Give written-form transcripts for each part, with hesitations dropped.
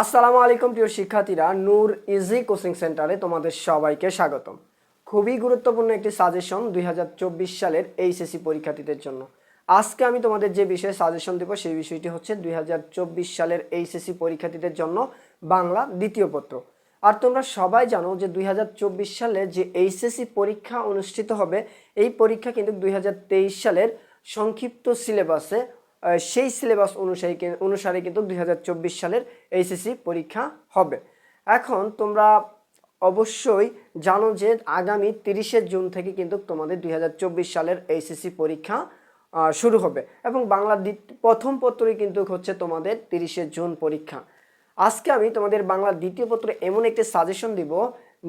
আসসালামু আলাইকুম প্রিয় শিক্ষার্থীরা, নূর ইজি কোচিং সেন্টারে তোমাদের সবাইকে স্বাগতম। খুবই গুরুত্বপূর্ণ একটি সাজেশন 2024 সালের এইচএসসি পরীক্ষার্থীদের জন্য। আজকে আমি তোমাদের যে বিষয়ে সাজেশন দেব সেই বিষয়টি হচ্ছে 2024 সালের এইচএসসি পরীক্ষার্থীদের জন্য বাংলা দ্বিতীয় পত্র। আর তোমরা সবাই জানো যে 2024 সালে যে এইচএসসি পরীক্ষা অনুষ্ঠিত হবে, এই পরীক্ষা কিন্তু 2023 সালের সংক্ষিপ্ত সিলেবাসে সেই সিলেবাস অনুসারে কিন্তু 2024 সালের এইচএসসি পরীক্ষা হবে। এখন তোমরা অবশ্যই জানো যে আগামী 30শে জুন থেকে কিন্তু তোমাদের 2024 সালের এইচএসসি পরীক্ষা শুরু হবে এবং বাংলা প্রথম পত্রই কিন্তু হচ্ছে তোমাদের 30শে জুন পরীক্ষা। আজকে আমি তোমাদের বাংলা দ্বিতীয় পত্রে এমন একটি সাজেশন দিব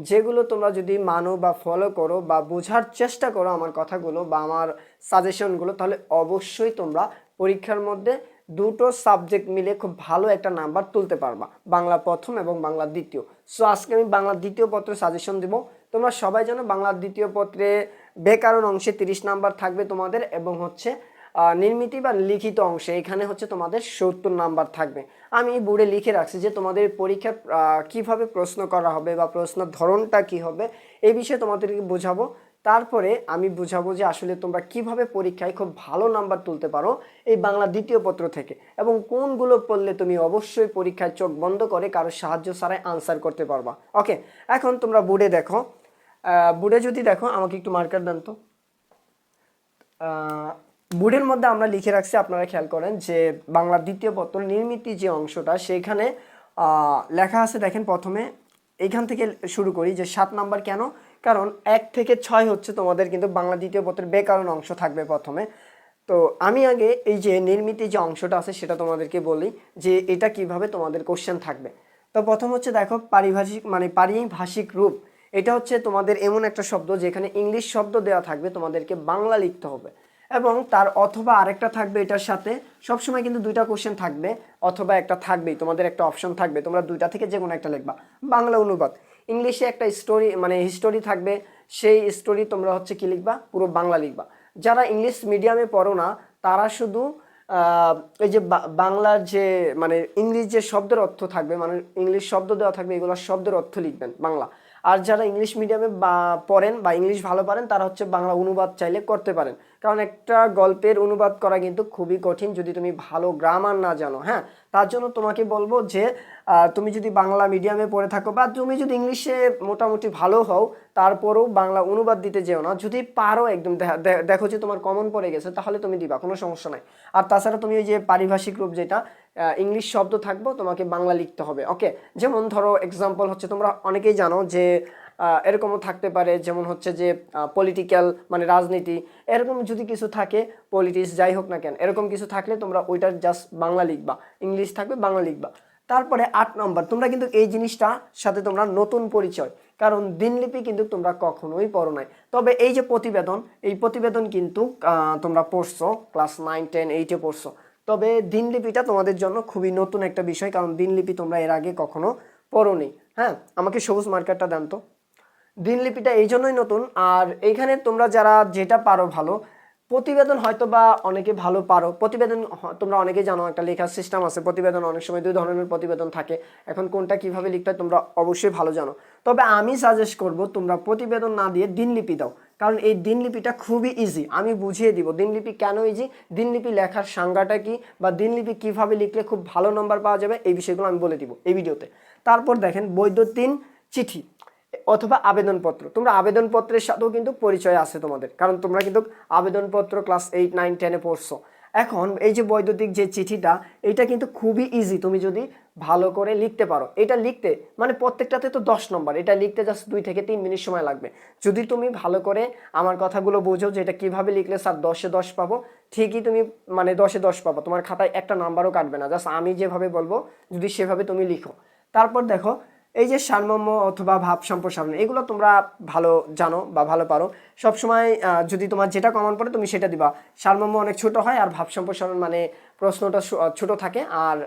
যেগুলো তোমরা যদি মানো বা ফলো করো বা বোঝার চেষ্টা করো আমার কথাগুলো বা আমার সাজেশনগুলো, তাহলে অবশ্যই তোমরা পরীক্ষার মধ্যে দুটো সাবজেক্ট মিলে খুব ভালো একটা নাম্বার তুলতে পারবা, বাংলা প্রথম এবং বাংলা দ্বিতীয়। সো আজকে আমি বাংলা দ্বিতীয় পত্রে সাজেশন দেব। তোমরা সবাই জানো বাংলা দ্বিতীয় পত্রে ব্যাকরণ অংশে 30 নাম্বার থাকবে তোমাদের এবং হচ্ছে নির্মিতি বা লিখিত অংশে এখানে হচ্ছে তোমাদের 70 নাম্বার থাকবে। আমি বোর্ডে লিখে রাখছি যে তোমাদের পরীক্ষার কিভাবে প্রশ্ন করা হবে বা প্রশ্নের ধরনটা কি হবে এই বিষয়ে তোমাদেরকে বোঝাবো। তারপরে আমি বুঝাবো যে আসলে তোমরা কিভাবে পরীক্ষায় খুব ভালো নাম্বার তুলতে পারো এই বাংলা দ্বিতীয় পত্র থেকে এবং কোনগুলো পড়লে তুমি অবশ্যই পরীক্ষায় চোখ বন্ধ করে কারো সাহায্য ছাড়াই আনসার করতে পারবা। ওকে, এখন তোমরা বোর্ডে দেখো, বোর্ডে যদি দেখো আমাকে একটু মার্কার দেন তো। বোর্ডের মধ্যে আমরা লিখে রাখছি, আপনারা খেয়াল করেন যে বাংলা দ্বিতীয় পত্র নির্মিতি যে অংশটা সেখানে লেখা আছে। দেখেন প্রথমে এইখান থেকে শুরু করি যে 7 নাম্বার কেন, কারণ 1 থেকে 6 হচ্ছে তোমাদের কিন্তু বাংলা দ্বিতীয় পত্রের ব্যাকরণ অংশ থাকবে প্রথমে। তো আমি আগে এই যে নির্মিতি যে অংশটা আছে সেটা তোমাদেরকে বলি যে এটা কিভাবে তোমাদের কোশ্চেন থাকবে। তো প্রথম হচ্ছে দেখো পারিভাষিক মানে পারিভাষিক রূপ। এটা হচ্ছে তোমাদের এমন একটা শব্দ যেখানে ইংলিশ শব্দ দেওয়া থাকবে, তোমাদেরকে বাংলা লিখতে হবে এবং তার অথবা আরেকটা থাকবে। এটার সাথে সবসময় কিন্তু দুইটা কোশ্চেন থাকবে অথবা একটা থাকবেই, তোমাদের একটা অপশন থাকবে, তোমরা দুইটা থেকে যে কোনো একটা লিখবা। বাংলা অনুবাদ, ইংলিশে একটা স্টোরি মানে হিস্টোরি থাকবে, সেই স্টোরি তোমরা হচ্ছে কি লিখবা, পুরো বাংলা লিখবা। যারা ইংলিশ মিডিয়ামে পড়ো না তারা শুধু এই যে বাংলার যে মানে ইংলিশ যে শব্দের অর্থ থাকবে, মানে ইংলিশ শব্দ দেওয়া থাকবে, এগুলোর শব্দের অর্থ লিখবেন বাংলা। আর যারা ইংলিশ মিডিয়ামে পড়েন বা ইংলিশ ভালো পারেন তারা হচ্ছে বাংলা অনুবাদ চাইলে করতে পারেন, কারণ একটা গল্পের অনুবাদ করা কিন্তু খুবই কঠিন যদি তুমি ভালো গ্রামার না জানো। হ্যাঁ, তার জন্য তোমাকে বলবো যে তুমি যদি বাংলা মিডিয়ামে পড়ে থাকো বা তুমি যদি ইংলিশে মোটামুটি ভালো হও তারপরেও বাংলা অনুবাদ দিতে যেও না। যদি পারো একদম দেখো যে তোমার কমন পড়ে গেছে তাহলে তুমি দিবা, কোনো সমস্যা নাই। আর তাছাড়া তুমি ওই যে পারিভাষিক রূপ যেটা ইংলিশ শব্দ থাকবো তোমাকে বাংলা লিখতে হবে। ওকে, যেমন ধরো এক্সাম্পল হচ্ছে তোমরা অনেকেই জানো যে এরকমও থাকতে পারে, যেমন হচ্ছে যে পলিটিক্যাল মানে রাজনীতি, এরকম যদি কিছু থাকে, পলিটিক্স যাই হোক না কেন, এরকম কিছু থাকলে তোমরা ওইটার জাস্ট বাংলা লিখবা, ইংলিশ থাকবে বাংলা লিখবা। তারপরে 8 নম্বর, তোমরা কিন্তু এই জিনিসটা সাথে তোমরা নতুন পরিচয়, কারণ দিনলিপি কিন্তু তোমরা কখনোই পড়ো নাই। তবে এই যে প্রতিবেদন, এই প্রতিবেদন কিন্তু তোমরা পড়ছো ক্লাস 9, 10, 8-এ পড়ছো। তবে দিনলিপিটা তোমাদের জন্য খুবই নতুন একটা বিষয়, কারণ দিনলিপি তোমরা এর আগে কখনো পড়োনি। হ্যাঁ, আমাকে সবুজ মার্কারটা দেন তো। দিনলিপিটা এই জন্যই নতুন। আর এইখানে তোমরা যারা যেটা পারো ভালো, প্রতিবেদন হয়তো বা অনেকে ভালো পারো, প্রতিবেদন তোমরা অনেকে জানো একটা লেখার সিস্টেম আছে, প্রতিবেদন অনেক সময় 2 ধরনের প্রতিবেদন থাকে, এখন কোনটা কিভাবে লিখতে হয় তোমরা অবশ্যই ভালো জানো। তবে আমি সাজেস্ট করব তোমরা প্রতিবেদন না দিয়ে দিনলিপি দাও, কারণ এই দিনলিপিটা খুবই ইজি। আমি বুঝিয়ে দিব দিনলিপি কেন ইজি, দিনলিপি লেখার সংজ্ঞাটা কি বা দিনলিপি কিভাবে লিখলে খুব ভালো নম্বর পাওয়া যাবে, এই বিষয়গুলো আমি বলে দিব এই ভিডিওতে। তারপর দেখেন বৈদ্যুতিন চিঠি অথবা আবেদনপত্র, তোমরা আবেদনপত্রের সাথেও কিন্তু পরিচয় আছে তোমাদের, কারণ তোমরা কিন্তু আবেদনপত্র ক্লাস 8, 9, 10-এ পড়ছো। এখন এই যে বৈদ্যুতিক যে চিঠিটা, এটা কিন্তু খুবই ইজি তুমি যদি ভালো করে লিখতে পারো। এটা লিখতে মানে প্রত্যেকটাতে তো 10 নম্বর, এটা লিখতে জাস্ট 2 থেকে 3 মিনিট সময় লাগবে। যদি তুমি ভালো করে আমার কথাগুলো বোঝো যে এটা কিভাবে লিখলে স্যার 10-এ 10 পাবো, ঠিকই তুমি মানে 10-এ 10 পাবো, তোমার খাতায় একটা নাম্বারও কাটবে না, জাস্ট আমি যেভাবে বলবো যদি সেভাবে তুমি লিখো। তারপর দেখো এই যে সারমর্ম অথবা ভাব সম্প্রসারণ, এগুলো তোমরা ভালো জানো বা ভালো পারো। সবসময় যদি তোমার যেটা কমন পড়ে তুমি সেটা দিবা। সারমর্ম অনেক ছোট হয় আর ভাব সম্প্রসারণ মানে প্রশ্নটা ছোট থাকে আর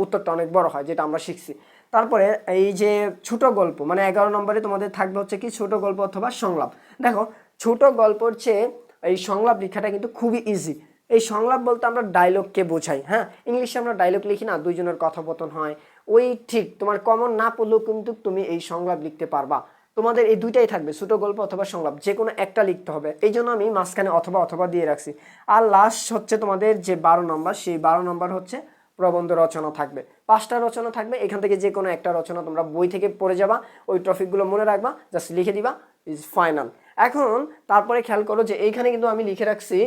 উত্তরটা অনেক বড় হয়, যেটা আমরা শিখছি। তারপরে এই যে ছোট গল্প মানে 11 নম্বরে তোমাদের থাকবে হচ্ছে কি ছোট গল্প অথবা সংলাপ। দেখো ছোট গল্পর চেয়ে এই সংলাপ লেখাটা কিন্তু খুবই ইজি, এই সংলাপ বলতে আমরা ডায়লগকে বোঝাই। হ্যাঁ, ইংলিশে আমরা ডায়লগ লিখি না, দুইজনের কথোপকথন হয়, ওই ঠিক তোমার কমন না পড়লেও কিন্তু তুমি এই সংলাপ লিখতে পারবা। তোমাদের এই দুইটাই থাকবে, ছোট গল্প অথবা সংলাপ, যে কোনো একটা লিখতে হবে। এই জন্য আমি মাঝখানে অথবা অথবা দিয়ে রাখছি। আর লাস্ট হচ্ছে তোমাদের যে 12 নম্বর, সেই 12 নম্বর হচ্ছে প্রবন্ধ রচনা থাকবে। 5টা রচনা থাকবে, এখান থেকে যে কোনো একটা রচনা তোমরা বই থেকে পড়ে যাবা, ওই টপিকগুলো মনে রাখবা, জাস্ট লিখে দিবা, ইজ ফাইনাল। এখন তারপরে খেয়াল করো যে এইখানে কিন্তু আমি লিখে রাখছি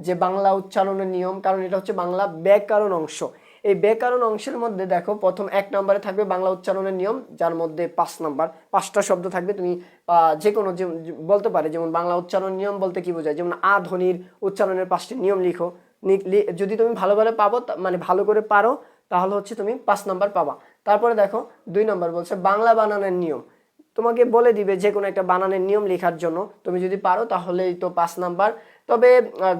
যে বাংলা উচ্চারণের নিয়ম, কারণ এটা হচ্ছে বাংলা ব্যাকরণ অংশ। এই ব্যাকরণ অংশের মধ্যে দেখো প্রথম 1 নম্বরে থাকবে বাংলা উচ্চারণের নিয়ম, যার মধ্যে 5 নম্বর, 5টা শব্দ থাকবে। তুমি যে কোনো বলতে পারে, যেমন বাংলা উচ্চারণ নিয়ম বলতে কি বোঝায়, যেমন আ ধ্বনির উচ্চারণের 5টি নিয়ম লিখো। যদি তুমি ভালোভাবে পাবো, মানে ভালো করে পারো, তাহলে হচ্ছে তুমি 5 নম্বর পাবা। তারপরে দেখো 2 নম্বর বলছে বাংলা বানানের নিয়ম, তোমাকে বলে দিবে যে কোনো একটা বানানের নিয়ম লেখার জন্য, তুমি যদি পারো তাহলেই তো 5 নাম্বার। তবে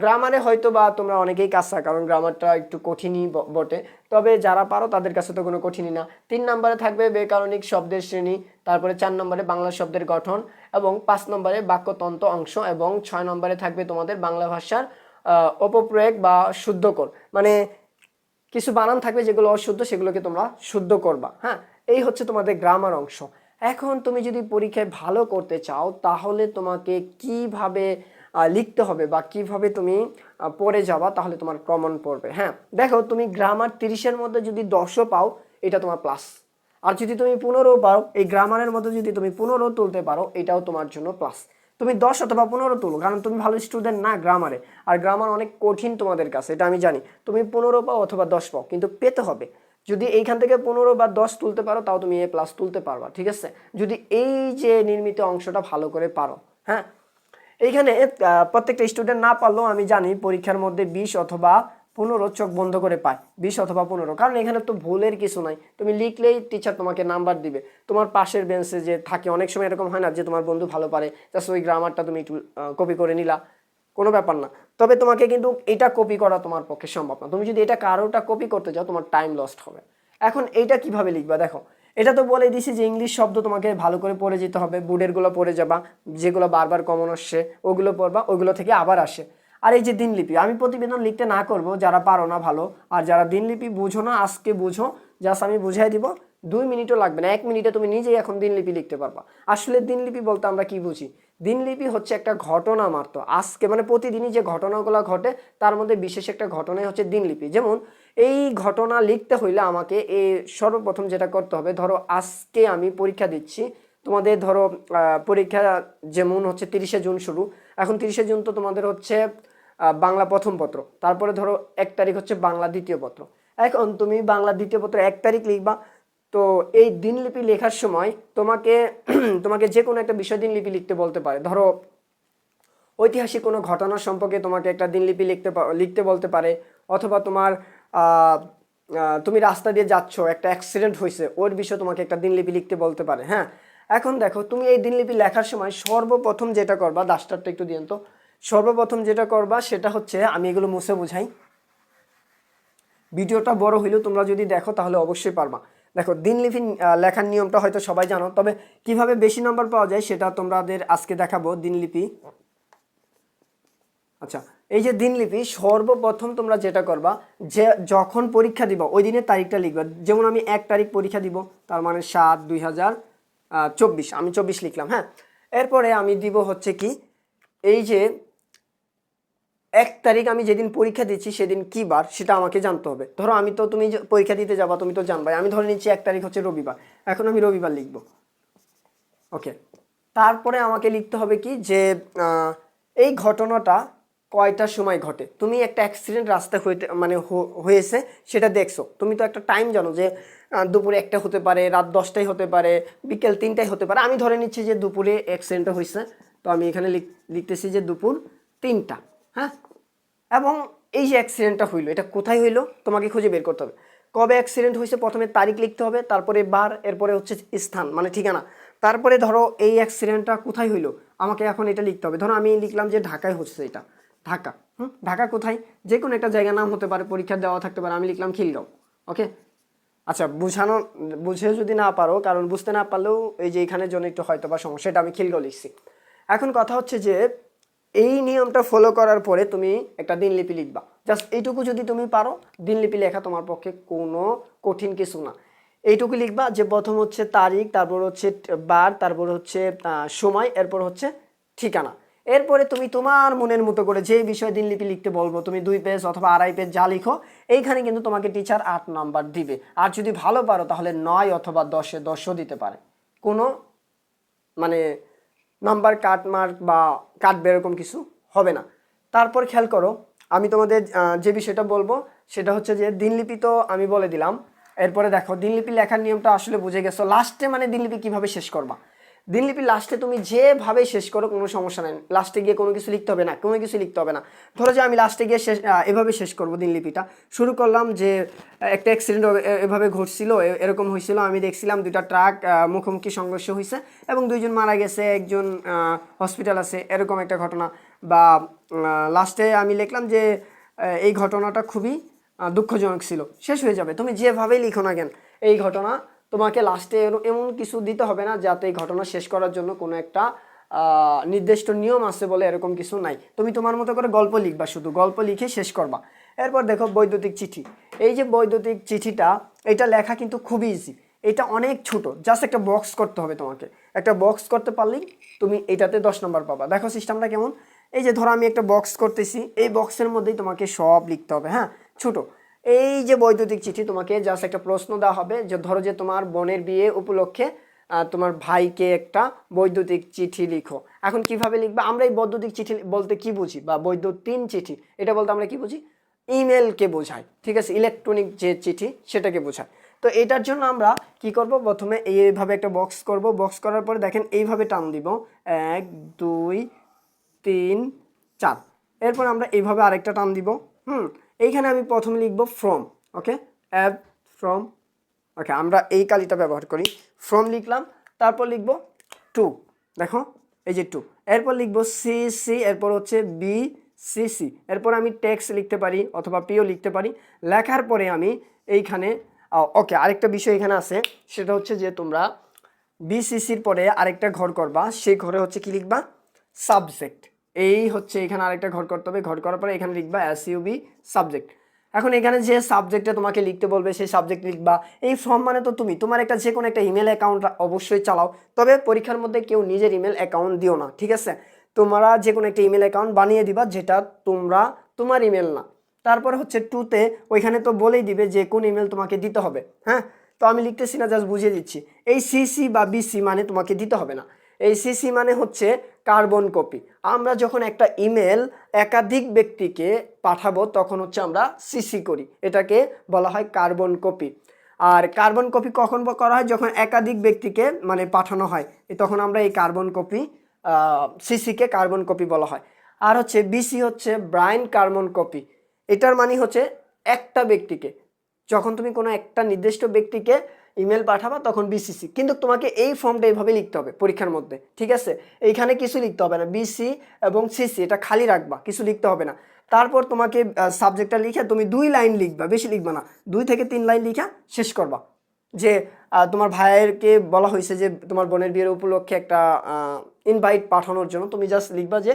গ্রামারে হয়তো বা তোমরা অনেকেই কাঁচা, কারণ গ্রামারটা একটু কঠিনই বটে, তবে যারা পারো তাদের কাছে তো কোনো কঠিনই না। 3 নম্বরে থাকবে ব্যাকরণিক শব্দের শ্রেণী, তারপরে 4 নম্বরে বাংলা শব্দের গঠন, এবং 5 নম্বরে বাক্যতন্ত্র অংশ, এবং 6 নম্বরে থাকবে তোমাদের বাংলা ভাষার অপপ্রয়োগ বা শুদ্ধকর, মানে কিছু বানান থাকবে যেগুলো অশুদ্ধ, সেগুলোকে তোমরা শুদ্ধ করবা। হ্যাঁ, এই হচ্ছে তোমাদের গ্রামার অংশ। এখন তুমি যদি পরীক্ষায় ভালো করতে চাও, তাহলে তোমাকে কিভাবে লিখতে হবে বা কিভাবে তুমি পড়ে যাবা, তাহলে তোমার কমন পড়বে। হ্যাঁ, দেখো তুমি গ্রামার 30-এর মধ্যে যদি 10ও পাও, এটা তোমার প্লাস। আর যদি তুমি 15 পাও, এই গ্রামারের মধ্যে যদি তুমি 15 তুলতে পারো, এটাও তোমার জন্য প্লাস। তুমি 10 অথবা 15 তুলো, কারণ তুমি ভালো স্টুডেন্ট না গ্রামারে, আর গ্রামার অনেক কঠিন তোমাদের কাছে, এটা আমি জানি। তুমি 15 পাও অথবা 10 পাও, কিন্তু পেতে হবে। যদি এইখান থেকে 15 বা 10 তুলতে পারো, তাও তুমি A+ তুলতে পারবা, ঠিক আছে, যদি এই যে নির্মিত অংশটা ভালো করে পারো। হ্যাঁ, এইখানে প্রত্যেকটা স্টুডেন্ট না পারলেও আমি জানি পরীক্ষার মধ্যে 20 অথবা 15 চোখ বন্ধ করে পায়, 20 অথবা 15, কারণ এখানে তো ভুলের কিছু নাই। তুমি লিখলেই টিচার তোমাকে নাম্বার দিবে। তোমার পাশের বেঞ্চে যে থাকে, অনেক সময় এরকম হয় না যে তোমার বন্ধু ভালো পারে, জাস্ট ওই গ্রামারটা তুমি একটু কপি করে নিলা, কোনো ব্যাপার না। তবে তোমাকে কিন্তু এটা কপি করা তোমার পক্ষে সম্ভব না। তুমি যদি এটা কারোটা কপি করতে যাও, তোমার টাইম লস্ট হবে। এখন এইটা কিভাবে লিখবা, দেখো এটা তো বলে দিছি যে ইংলিশ শব্দ তোমাকে ভালো করে পড়ে যেতে হবে, বোর্ডেরগুলো পড়ে যাবা, যেগুলো বারবার কমন আসছে ওগুলো পড়বা, ওইগুলো থেকে আবার আসে। আর এই যে দিনলিপি, আমি প্রতিবেদন লিখতে না করব, যারা পারো না ভালো, আর যারা দিনলিপি বুঝো না আজকে বুঝো, জাস্ট আমি বুঝাই দিব, 2 মিনিটও লাগবে না, 1 মিনিটে তুমি নিজেই এখন দিনলিপি লিখতে পারবা। আসলে দিনলিপি বলতে আমরা কি বুঝি, দিনলিপি হচ্ছে একটা ঘটনা মাত্র, আজকে মানে প্রতিদিনই যে ঘটনাগুলো ঘটে, তার মধ্যে বিশেষ একটা ঘটনাই হচ্ছে দিনলিপি। যেমন এই ঘটনা লিখতে হইলে আমাকে সর্বপ্রথম যেটা করতে হবে, ধরো আজকে আমি পরীক্ষা দিচ্ছি, তোমাদের ধরো পরীক্ষা যেমন হচ্ছে 30শে জুন শুরু, এখন 30শে জুন তো তোমাদের হচ্ছে বাংলা প্রথম পত্র, তারপরে ধরো 1 তারিখ হচ্ছে বাংলা দ্বিতীয় পত্র। এখন তুমি বাংলা দ্বিতীয় পত্র 1 তারিখ লিখবা, তো এই দিনলিপি লেখার সময় তোমাকে তোমাকে যে কোনো একটা বিষয় দিনলিপি লিখতে বলতে পারে। ধরো ঐতিহাসিক কোনো ঘটনা সম্পর্কে তোমাকে একটা দিনলিপি লিখতে বলতে পারে, অথবা তোমার তুমি রাস্তা দিয়ে যাচ্ছ, একটা অ্যাক্সিডেন্ট হয়েছে, ওর বিষয়ে তোমাকে একটা দিনলিপি লিখতে বলতে পারে। হ্যাঁ, এখন দেখো তুমি এই দিনলিপি লেখার সময় সর্বপ্রথম যেটা করবা, ডাস্টারটা একটু দিন তো, সর্বপ্রথম যেটা করবা সেটা হচ্ছে, আমি এগুলো মুছে বোঝাই, ভিডিওটা বড় হইলেও তোমরা যদি দেখো তাহলে অবশ্যই পারবা। দেখো দিনলিপি লেখার নিয়মটা হয়তো সবাই জানো, তবে কিভাবে বেশি নম্বর পাওয়া যায় সেটা তোমাদের আজকে দেখাবো। দিনলিপি, আচ্ছা, এই যে দিনলিপি সর্বপ্রথম তোমরা যেটা করবা, যে যখন পরীক্ষা দিবা ওই দিনের তারিখটা লিখবা। যেমন আমি 1 তারিখ পরীক্ষা দিব, তার মানে 7/2024, আমি 24 লিখলাম। হ্যাঁ, এরপরে আমি দিব হচ্ছে কি, এই যে 1 তারিখ আমি যেদিন পরীক্ষা দিচ্ছি সেদিন কি বার সেটা আমাকে জানতে হবে। ধরো আমি তো, তুমি পরীক্ষা দিতে যাবা, তুমি তো জানবাই, আমি ধরে নিচ্ছি 1 তারিখ হচ্ছে রবিবার, এখন আমি রবিবার লিখব। ওকে, তারপরে আমাকে লিখতে হবে কি, যে এই ঘটনাটা কয়টার সময় ঘটে। তুমি একটা অ্যাক্সিডেন্ট রাস্তায় হয়েছে, সেটা দেখছো, তুমি তো একটা টাইম জানো যে দুপুরে 1টা হতে পারে, রাত 10টায় হতে পারে, বিকেল 3টায় হতে পারে। আমি ধরে নিচ্ছি যে দুপুরে অ্যাক্সিডেন্টটা হয়েছে, তো আমি এখানে লিখতেছি যে দুপুর 3টা। হ্যাঁ, এবং এই যে অ্যাক্সিডেন্টটা হইলো, এটা কোথায় হইলো তোমাকে খুঁজে বের করতে হবে। কবে অ্যাক্সিডেন্ট হয়েছে, প্রথমে তারিখ লিখতে হবে, তারপরে বার, এরপরে হচ্ছে স্থান মানে ঠিকানা, তারপরে ধরো এই অ্যাক্সিডেন্টটা কোথায় হইলো আমাকে এখন এটা লিখতে হবে। ধরো আমি লিখলাম যে ঢাকায় হচ্ছে, এটা ঢাকা। ঢাকা কোথায়, যে কোনো একটা জায়গার নাম হতে পারে, পরীক্ষা দেওয়া থাকতে পারে, আমি লিখলাম খিলগাঁও। ওকে, আচ্ছা, বুঝে যদি না পারো, কারণ বুঝতে না পারলেও এই যে এখানের জন্য একটু হয়তো বা সমস্যা, এটা আমি খিলগাঁও লিখছি। এখন কথা হচ্ছে যে এই নিয়মটা ফলো করার পরে তুমি একটা দিনলিপি লিখবা, জাস্ট এইটুকু যদি তুমি পারো, দিনলিপি লেখা তোমার পক্ষে কোনো কঠিন কিছু না। এইটুকু লিখবা যে প্রথম হচ্ছে তারিখ, তারপর হচ্ছে বার, তারপর হচ্ছে সময়, এরপর হচ্ছে ঠিকানা। এরপরে তুমি তোমার মনের মতো করে যে বিষয়ে দিনলিপি লিখতে বলবো, তুমি 2 পেজ অথবা 2.5 পেজ যা লিখো, এইখানে কিন্তু তোমাকে টিচার 8 নাম্বার দিবে। আর যদি ভালো পারো তাহলে 9 অথবা 10-এ 10ও দিতে পারে, কোনো মানে নাম্বার কাট মার্ক বা কাটবে এরকম কিছু হবে না। তারপর খেয়াল করো, আমি তোমাদের যে বিষয়টা বলবো সেটা হচ্ছে যে দিনলিপি তো আমি বলে দিলাম। এরপরে দেখো দিনলিপি লেখার নিয়মটা আসলে বুঝে গেছো। লাস্টে মানে দিনলিপি কিভাবে শেষ করবা, দিনলিপি লাস্টে তুমি যেভাবে শেষ করো কোনো সমস্যা নেই, লাস্টে গিয়ে কোনো কিছু লিখতে হবে না, কোনো কিছু লিখতে হবে না। ধরো যে আমি লাস্টে গিয়ে এভাবে শেষ করব দিনলিপিটা, শুরু করলাম যে একটা অ্যাক্সিডেন্ট এভাবে ঘটছিল, এরকম হয়েছিল, আমি দেখছিলাম 2টা ট্রাক মুখোমুখি সংঘর্ষ হয়েছে এবং 2জন মারা গেছে, একজন হসপিটাল আছে, এরকম একটা ঘটনা। বা লাস্টে আমি লিখলাম যে এই ঘটনাটা খুবই দুঃখজনক ছিল, শেষ হয়ে যাবে। তুমি যেভাবেই লিখো না কেন এই ঘটনা, তোমাকে লাস্টে এমন কিছু দিতে হবে না যাতে এই ঘটনা শেষ করার জন্য কোনো একটা নির্দিষ্ট নিয়ম আছে বলে এরকম কিছু নাই। তুমি তোমার মতো করে গল্প লিখবা, শুধু গল্প লিখে শেষ করবা। এরপর দেখো বৈদ্যুতিক চিঠি। এই যে বৈদ্যুতিক চিঠিটা, এটা লেখা কিন্তু খুবই ইজি, এটা অনেক ছোট, জাস্ট একটা বক্স করতে হবে তোমাকে। একটা বক্স করতে পারলেই তুমি এটাতে 10 নম্বর পাবা। দেখো সিস্টেমটা কেমন, এই যে ধরো আমি একটা বক্স করতেছি, এই বক্সের মধ্যেই তোমাকে সব লিখতে হবে, হ্যাঁ ছোট। এই যে বৈদ্যুতিক চিঠি, তোমাকে জাস্ট একটা প্রশ্ন দেওয়া হবে যে ধরো যে তোমার বোনের বিয়ে উপলক্ষে তোমার ভাইকে একটা বৈদ্যুতিক চিঠি লিখো। এখন কিভাবে লিখবা, আমরা এই বৈদ্যুতিক চিঠি বলতে কি বুঝি, বা বৈদ্যুতিন চিঠি এটা বলতে আমরা কি বুঝি, ইমেলকে বোঝায়, ঠিক আছে, ইলেকট্রনিক যে চিঠি সেটাকে বোঝায়। তো এটার জন্য আমরা কি করব, প্রথমে এইভাবে একটা বক্স করব, বক্স করার পরে দেখেন এইভাবে টান দিব 1 2 3 4, এরপর আমরা এইভাবে আরেকটা টান দিব। এইখানে আমি প্রথমে লিখব ফ্রম, ওকে, অ্যাপ ফ্রম, ওকে, আমরা এই কালিটা ব্যবহার করি, ফ্রম লিখলাম। তারপর লিখব টু, দেখো এই যে টু, এরপর লিখব সি সি, এরপর হচ্ছে বি সি সি, এরপর আমি টেক্সট লিখতে পারি অথবা পিও লিখতে পারি। লেখার পরে আমি এইখানে ওকে, আরেকটা বিষয় এখানে আছে, সেটা হচ্ছে যে তোমরা বিসিসির পরে আরেকটা ঘর করবা, সেই ঘরে হচ্ছে কি লিখবা, সাবজেক্ট। এই হচ্ছে এখানে আরেকটা ঘর করতে হবে, ঘর করার পরে এখানে লিখবা এসইউবি সাবজেক্ট। এখন এখানে যে সাবজেক্টে তোমাকে লিখতে বলবে সেই সাবজেক্ট লিখবা। এই ফর্ম মানে তো তুমি তোমার একটা যে কোনো একটা ইমেল অ্যাকাউন্ট অবশ্যই চালাও, তবে পরীক্ষার মধ্যে কেউ নিজের ইমেল অ্যাকাউন্ট দিও না, ঠিক আছে। তোমরা যে কোনো একটা ইমেল অ্যাকাউন্ট বানিয়ে দিবা যেটা তোমার ইমেল না। তারপর হচ্ছে টুতে ওইখানে তো বলেই দিবে যে কোন ইমেল তোমাকে দিতে হবে, হ্যাঁ। তো আমি লিখতেছি না, জাস্ট বুঝিয়ে দিচ্ছি। এই সিসি বা বিসি মানে তোমাকে দিতে হবে না, এই সিসি মানে হচ্ছে কার্বন কপি। আমরা যখন একটা ইমেল একাধিক ব্যক্তিকে পাঠাবো তখন হচ্ছে আমরা সিসি করি, এটাকে বলা হয় কার্বন কপি। আর কার্বন কপি কখন করা হয়, যখন একাধিক ব্যক্তিকে মানে পাঠানো হয়, তখন আমরা এই কার্বন কপি সিসিকে কার্বন কপি বলা হয়। আর হচ্ছে বিসি হচ্ছে ব্রাইন কার্বন কপি, এটার মানে হচ্ছে একটা ব্যক্তিকে, যখন তুমি কোনো একটা নির্দিষ্ট ব্যক্তিকে ইমেল পাঠাবা তখন বিসিসি, কিন্তু তোমাকে এই ফর্মটা এইভাবে লিখতে হবে পরীক্ষার মধ্যে, ঠিক আছে। এইখানে কিছু লিখতে হবে না, বিসি এবং সিসি এটা খালি রাখবা, কিছু লিখতে হবে না। তারপর তোমাকে সাবজেক্টটা লিখে তুমি 2 লাইন লিখবা, বেশি লিখবা না, 2 থেকে 3 লাইন লিখা শেষ করবা। যে তোমার ভাইয়েরকে বলা হয়েছে যে তোমার বোনের বিয়ের উপলক্ষে একটা ইনভাইট পাঠানোর জন্য, তুমি জাস্ট লিখবা যে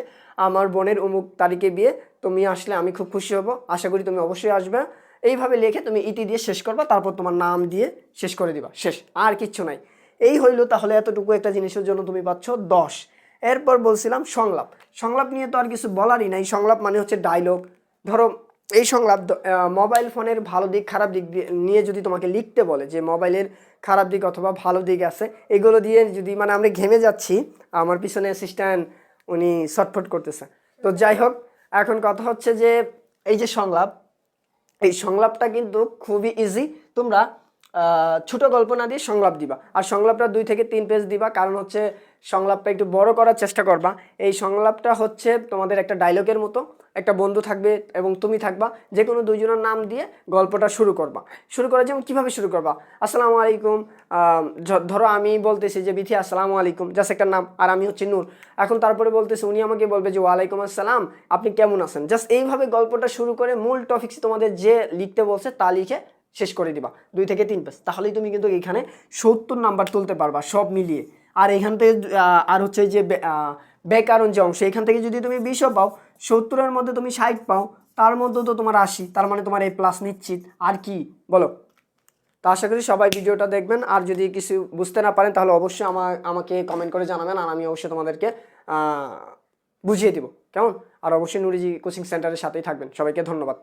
আমার বোনের অমুক তারিখে বিয়ে, তুমি আসলে আমি খুব খুশি হব, আশা করি তুমি অবশ্যই আসবে। এইভাবে লিখে তুমি ইতি দিয়ে শেষ করবা, তারপর তোমার নাম দিয়ে শেষ করে দিবা, শেষ, আর কিচ্ছু নাই। এই হইলো, তাহলে এতটুকু একটা জিনিসের জন্য তুমি পাচ্ছ 10। এরপর বলছিলাম সংলাপ। সংলাপ নিয়ে তো আর কিছু বলারই নাই, সংলাপ মানে হচ্ছে ডায়লগ। ধরো এই সংলাপ মোবাইল ফোনের ভালো দিক খারাপ দিক নিয়ে যদি তোমাকে লিখতে বলে, যে মোবাইলের খারাপ দিক অথবা ভালো দিক আছে, এগুলো দিয়ে যদি, মানে আমরা ঘেমে যাচ্ছি, আমার পিছনে অ্যাসিস্ট্যান্ট উনি ছটফট করতেছে। তো যাই হোক, এখন কথা হচ্ছে যে এই যে সংলাপ, এই সংলাপটা কিন্তু খুবই ইজি। তোমরা ছোট গল্প না দিয়ে সংলাপ দিবা, আর সংলাপটা 2 থেকে 3 পেজ দিবা, কারণ হচ্ছে সংলাপটা একটু বড় করার চেষ্টা করবা। এই সংলাপটা হচ্ছে তোমাদের একটা ডায়লগের মতো, একটা বন্ধু থাকবে এবং তুমি থাকবা, যে কোনো 2 জনের নাম দিয়ে গল্পটা শুরু করবা। শুরু করা যেমন কীভাবে শুরু করবা, আসসালামু আলাইকুম, ধরো আমি বলতেছি যে বিথি আসসালামু আলাইকুম, জাস্ট একটা নাম, আর আমি হচ্ছে নূর। এখন তারপরে বলতেছে, উনি আমাকে বলবে যে ওয়ালাইকুম আসসালাম, আপনি কেমন আছেন। জাস্ট এইভাবে গল্পটা শুরু করে মূল টপিকস তোমাদের যে লিখতে বলছে তা লিখে শেষ করে দিবা 2 থেকে 3 পেজ, তাহলেই তুমি কিন্তু এখানে 70 নাম্বার তুলতে পারবা সব মিলিয়ে। আর এখান থেকে আর হচ্ছে যে ব্যাকরণ যে অংশ, এখান থেকে যদি তুমি 20ও পাও, 70-এর মধ্যে তুমি 60 পাও, তার মধ্যে তো তোমার 80, তার মানে তোমার A+ নিশ্চিত। আর কি বলো? তো আশা করি সবাই ভিডিওটা দেখবেন, আর যদি কিছু বুঝতে না পারেন তাহলে অবশ্যই আমাকে কমেন্ট করে জানাবেন, আর আমি অবশ্যই তোমাদেরকে বুঝিয়ে দিব, কেমন? আর অবশ্যই নুরিজি কোচিং সেন্টারের সাথেই থাকবেন। সবাইকে ধন্যবাদ।